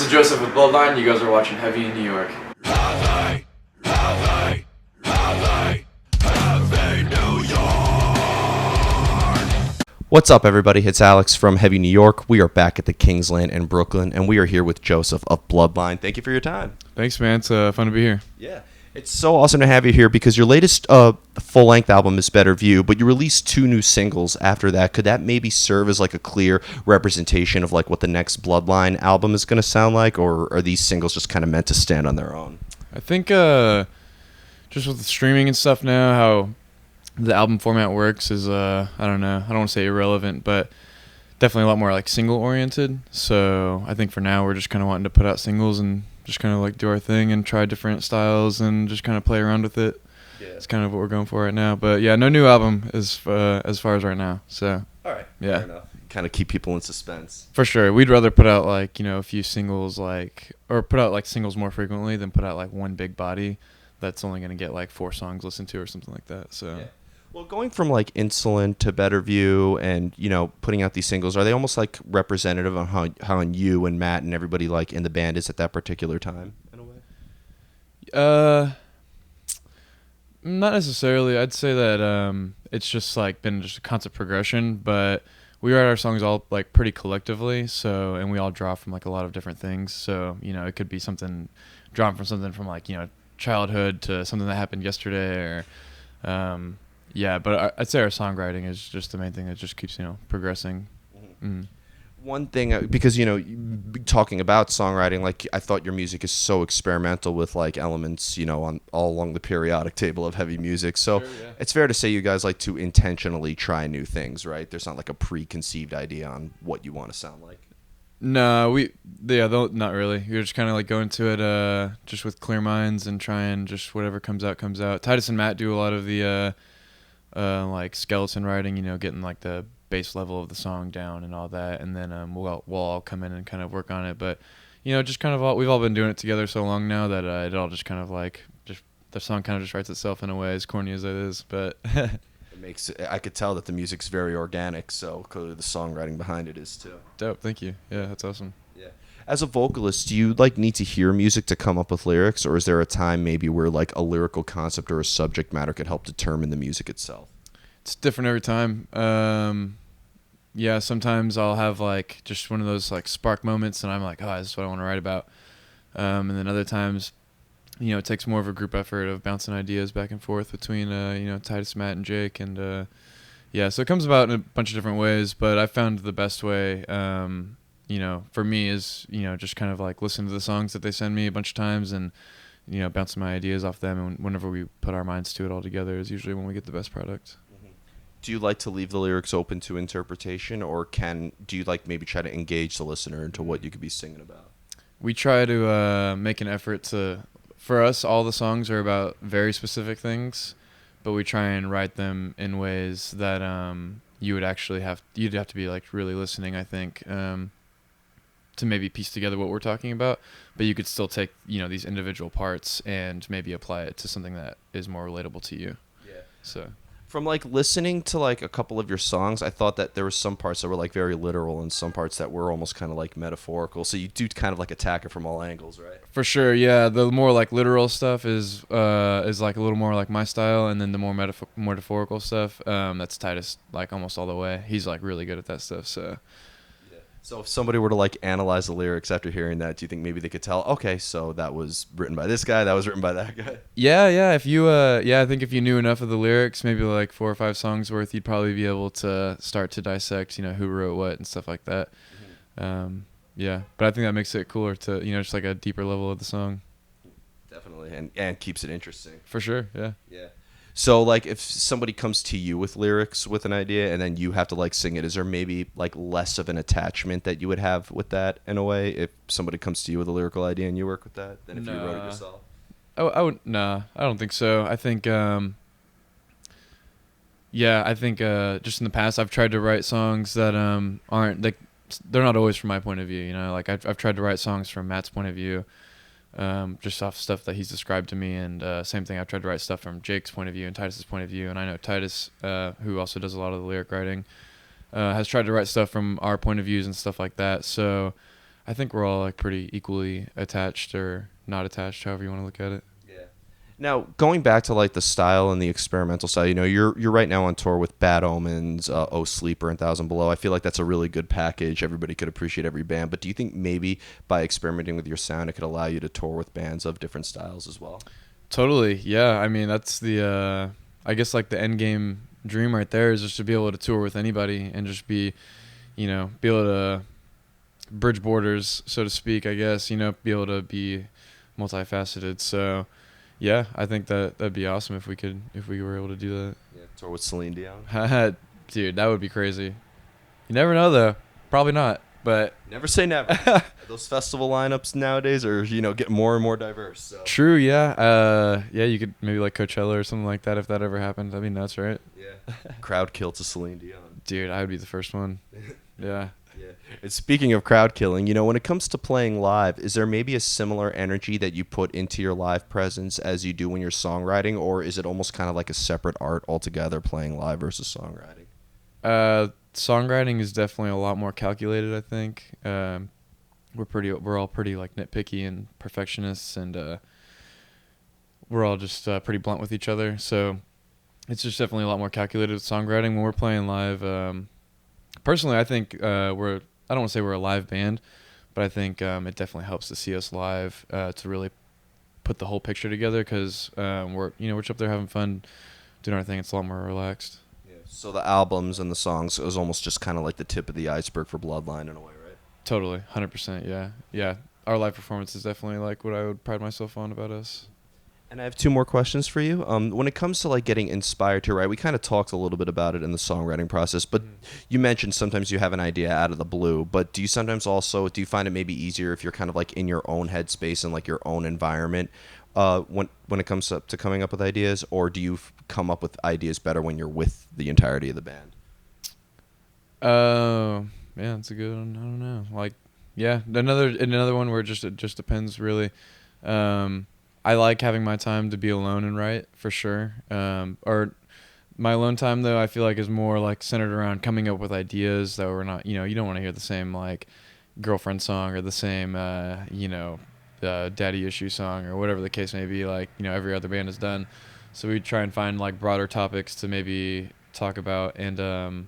is Joseph of Bloodline. You guys are watching Heavy in New York. What's up, everybody? It's Alex from Heavy New York. We are back at the Kingsland in Brooklyn, and we are here with Joseph of Bloodline. Thank you for your time. Thanks, man. It's fun to be here. Yeah. It's so awesome to have you here because your latest full-length album is Better View, but you released 2 new singles after that. Could that maybe serve as like a clear representation of like what the next Bloodline album is going to sound like, or are these singles just kind of meant to stand on their own? I think just with the streaming and stuff now, how the album format works is, I don't know. I don't want to say irrelevant, but definitely a lot more like single-oriented. So I think for now we're just kind of wanting to put out singles and just kind of like do our thing and try different styles and just kind of play around with it. Yeah. It's kind of what we're going for right now. But yeah, no new album as far as right now. So all right, yeah, fair enough. Kind of keep people in suspense. For sure, we'd rather put out like a few singles or put out like singles more frequently than put out like one big body that's only gonna get like 4 songs listened to or something like that. So. Yeah. Well, going from like Insulin to Better View and, putting out these singles, are they almost like representative of how you and Matt and everybody like in the band is at that particular time in a way? Not necessarily. I'd say that it's just like been just a constant progression, but we write our songs all like pretty collectively, and we all draw from like a lot of different things. So, it could be something drawn from something from like, childhood to something that happened yesterday or yeah, but I'd say our songwriting is just the main thing that just keeps, progressing. Mm-hmm. One thing, because, talking about songwriting, like I thought your music is so experimental with like elements, on all along the periodic table of heavy music. So sure, yeah. It's fair to say you guys like to intentionally try new things, right? There's not like a preconceived idea on what you want to sound like. No, not really. You're just kind of like go into it just with clear minds and try and just whatever comes out. Titus and Matt do a lot of the like skeleton writing, getting like the bass level of the song down and all that, and then we'll all come in and kind of work on it. But just kind of we've all been doing it together so long now that it all just kind of like just the song kind of just writes itself in a way, as corny as it is. But I could tell that the music's very organic, so clearly the songwriting behind it is too. Dope, thank you. Yeah, that's awesome. Yeah. As a vocalist, do you like need to hear music to come up with lyrics, or is there a time maybe where like a lyrical concept or a subject matter could help determine the music itself? It's different every time. Yeah, sometimes I'll have like just one of those like spark moments, and I'm like, oh, this is what I want to write about. And then other times, it takes more of a group effort of bouncing ideas back and forth between Titus, Matt, and Jake, and yeah, so it comes about in a bunch of different ways. But I found the best way, for me is just kind of like listen to the songs that they send me a bunch of times and bouncing my ideas off them, and whenever we put our minds to it all together is usually when we get the best product. Do you like to leave the lyrics open to interpretation, or do you like maybe try to engage the listener into what you could be singing about? We try to make an effort to. For us, all the songs are about very specific things, but we try and write them in ways that you'd have to be like really listening, I think, to maybe piece together what we're talking about. But you could still take these individual parts and maybe apply it to something that is more relatable to you. Yeah. So. From like listening to like a couple of your songs, I thought that there were some parts that were like very literal and some parts that were almost kind of like metaphorical. So you do kind of like attack it from all angles, right? For sure, yeah. The more like literal stuff is like a little more like my style, and then the more metaphorical stuff, that's Titus like almost all the way. He's like really good at that stuff. So. So if somebody were to like analyze the lyrics after hearing that, do you think maybe they could tell, okay, so that was written by this guy, that was written by that guy? Yeah. If you, I think if you knew enough of the lyrics, maybe like 4 or 5 songs worth, you'd probably be able to start to dissect, who wrote what and stuff like that. Mm-hmm. Yeah, but I think that makes it cooler to, just like a deeper level of the song. Definitely, and keeps it interesting. For sure, yeah. Yeah. So, like, if somebody comes to you with lyrics, with an idea, and then you have to, like, sing it, is there maybe, like, less of an attachment that you would have with that, in a way, if somebody comes to you with a lyrical idea and you work with that, than if you wrote it yourself? I don't think so. I think, just in the past, I've tried to write songs that aren't, like, they're not always from my point of view, Like, I've tried to write songs from Matt's point of view, just off stuff that he's described to me, and same thing, I've tried to write stuff from Jake's point of view and Titus's point of view, and I know Titus, who also does a lot of the lyric writing, has tried to write stuff from our point of views and stuff like that. So I think we're all like pretty equally attached or not attached, however you want to look at it. Now, going back to like the style and the experimental style, you're right now on tour with Bad Omens, Oh Sleeper, and Thousand Below. I feel like that's a really good package. Everybody could appreciate every band. But do you think maybe by experimenting with your sound, it could allow you to tour with bands of different styles as well? Totally, yeah. I mean, that's the I guess like the end game dream right there is just to be able to tour with anybody and just be able to bridge borders, so to speak. I guess be able to be multifaceted. So. Yeah, I think that'd be awesome if we were able to do that. Yeah, tour with Celine Dion. Dude, that would be crazy. You never know though. Probably not, but Never say never. Those festival lineups nowadays are get more and more diverse. So. True, yeah. Yeah, you could maybe like Coachella or something like that if that ever happened. That'd be nuts, right? Yeah. Crowd kill to Celine Dion. Dude, I would be the first one. Yeah. Yeah. And speaking of crowd killing, when it comes to playing live, is there maybe a similar energy that you put into your live presence as you do when you're songwriting, or is it almost kind of like a separate art altogether, playing live versus songwriting? Songwriting is definitely a lot more calculated, I think. We're all pretty like nitpicky and perfectionists, and we're all just pretty blunt with each other. So it's just definitely a lot more calculated with songwriting when we're playing live. Personally, I think I don't want to say we're a live band, but I think it definitely helps to see us live to really put the whole picture together because we're just up there having fun, doing our thing. It's a lot more relaxed. Yeah. So the albums and the songs is almost just kind of like the tip of the iceberg for Bloodline in a way, right? Totally, 100%. Yeah. Our live performance is definitely like what I would pride myself on about us. And I have two more questions for you. When it comes to like getting inspired to write, we kind of talked a little bit about it in the songwriting process, but you mentioned sometimes you have an idea out of the blue, but do you find it maybe easier if you're kind of like in your own headspace and like your own environment when it comes to coming up with ideas, or do you come up with ideas better when you're with the entirety of the band? Yeah, that's a good one. I don't know. Like, yeah, another one where it just depends really. I like having my time to be alone and write for sure. Or my alone time though, I feel like is more like centered around coming up with ideas that we're not, you don't want to hear the same like girlfriend song or the same, daddy issue song or whatever the case may be. Like, every other band has done. So we try and find like broader topics to maybe talk about. And,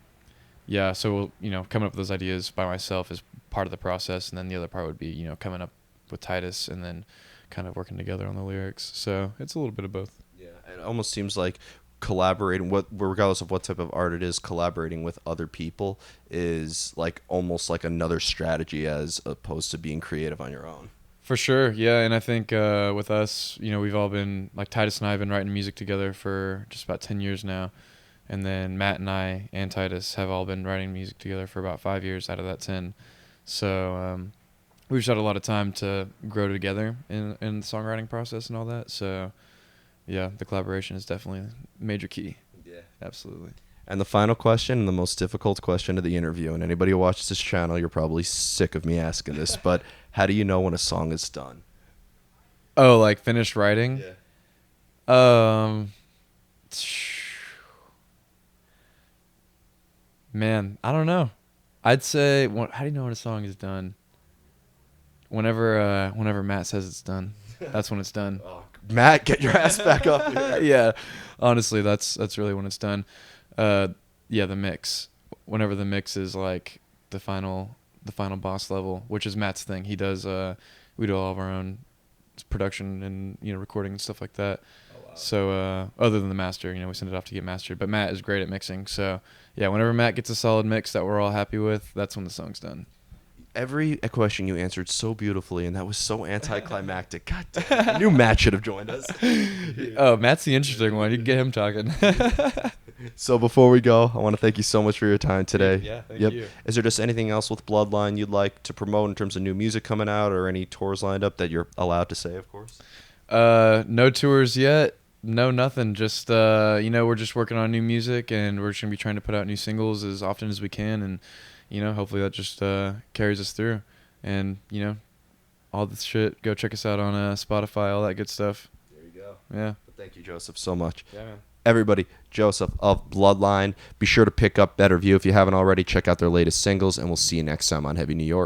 yeah, so we'll, coming up with those ideas by myself is part of the process. And then the other part would be, coming up with Titus and then kind of working together on the lyrics. So it's a little bit of both. Yeah, it almost seems like collaborating, regardless of what type of art it is, collaborating with other people is like almost like another strategy as opposed to being creative on your own. For sure, yeah. And I think with us, we've all been, like Titus and I have been writing music together for just about 10 years now. And then Matt and I and Titus have all been writing music together for about 5 years out of that 10. So we've just had a lot of time to grow together in the songwriting process and all that. So, yeah, the collaboration is definitely a major key. Yeah, absolutely. And the final question, and the most difficult question of the interview, and anybody who watches this channel, you're probably sick of me asking this, but how do you know when a song is done? Oh, like finished writing? Yeah. Man, I don't know. I'd say, how do you know when a song is done? Whenever Matt says it's done, that's when it's done. Oh, Matt, get your ass back up here. Yeah, honestly, that's really when it's done. Yeah, the mix. Whenever the mix is like the final boss level, which is Matt's thing. He does. We do all of our own production and recording and stuff like that. Oh, wow. So other than the master, we send it off to get mastered. But Matt is great at mixing. So yeah, whenever Matt gets a solid mix that we're all happy with, that's when the song's done. Every question you answered so beautifully, and that was so anticlimactic. God damn, I knew Matt should have joined us. Oh, Matt's the interesting one. You can get him talking. So before we go, I want to thank you so much for your time today. Yeah, thank you. Is there just anything else with Bloodline you'd like to promote in terms of new music coming out or any tours lined up that you're allowed to say, of course? No tours yet. No, nothing. Just, we're just working on new music, and we're just going to be trying to put out new singles as often as we can, and hopefully that just carries us through. And, all this shit, go check us out on Spotify, all that good stuff. There you go. Yeah. But thank you, Joseph, so much. Yeah, man. Everybody, Joseph of Bloodline. Be sure to pick up Better View if you haven't already. Check out their latest singles, and we'll see you next time on Heavy New York.